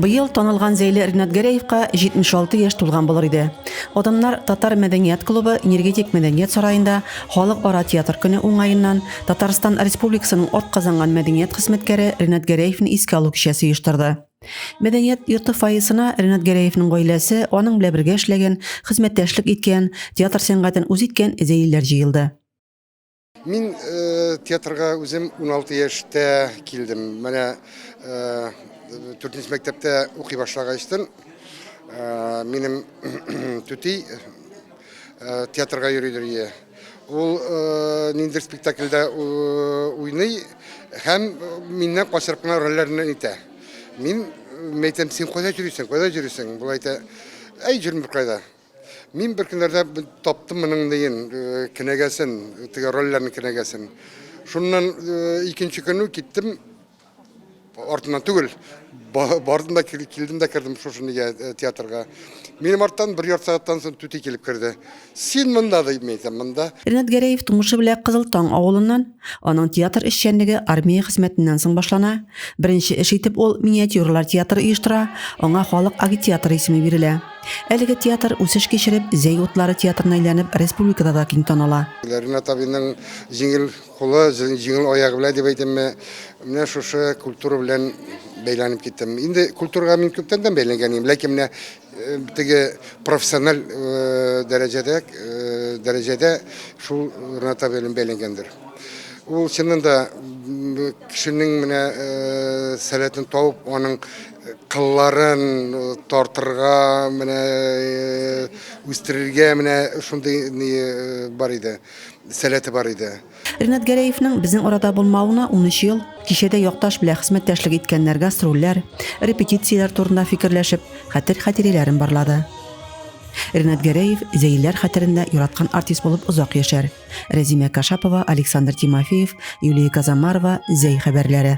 Быел танылган Зәйле Ринат Гәрәевка 76 яшь тулган булыр иде. Адамнар Татар мәдәният клубы Энергетик мәдәният сараенда халыкара театр көне уңаеннан Татарстан Республикасының атказанган мәдәният хезмәткәре Ринат Гәрәевне искә алу кичәсе оештырды. Мәдәният йорты фойесына Ринат Гәрәевнең гаиләсе, аның белән бергә эшләгән, хезмәттәшлек иткән, театр сәнгатен үз иткән зәйлеләр җыелды. Мин театрга үзем 16 яшьтә килдем. Менә 4нче мәктәптә укый башлагачтан минем түти театрга йөридер. Ул ниндидер спектакльдә уйный һәм миннән качырып кына рольләрне итә. Мин мәйтәм, син кайда йөрисең? Бу әйтә, әй җөрмер кайда. Мин бер көннәрдә таптым моның дигән кенәгәсен, теге рольләрне кенәгәсен. Шуннан икенче көнне киттем, артыннан түгел, бардым да килдем дә кердем шушынга театрга. Минем арттан бер ярты сәгатьтән соң түти килеп керде. Син монда дип әйтәм, монда. Ринат Гәрәев тумышы белән Кызыл Таң авылыннан, аның театр эшчәнлеге армия хезмәтеннән соң башлана. Беренче эш итеп ул миниатюралар театры оештыра, аңа халык агитатор исеме бирелә. Әлеге театр үсеш кичереп, Зәй утлары театрына әйләнеп, республикада да киң таныла. Ринат абыйның җиңел кулы, җиңел аягы белән дип әйтәм, менә шушы культура белән бәйләнеп киттем. Инде культурага мин күптән бәйләнгәнем, ләкин менә теге профессиональ дәрәҗәдә шул Ринат абый белән бәйләнгәндер. Ул чынында кешенең менә сәләтен табып, аның кылларын тартырга, менә үстерергә менә шундый бар иде, сәләте бар иде. Ринат Гәрәевнең безнең арада булмавына 13 ел, кичәдә якташ белән хезмәттәшлек иткәннәр, гастрольләр, репетицияләр турында фикерләшеп, хәтер-хатирәләрен барлады. Ринат Гәрәев зәйлеләр хәтерендә яраткан артист булып озак яшәр. Рәзимә Кашапова, Александр Тимофеев, Юлия Казамарова, Зәй хәбәрләре.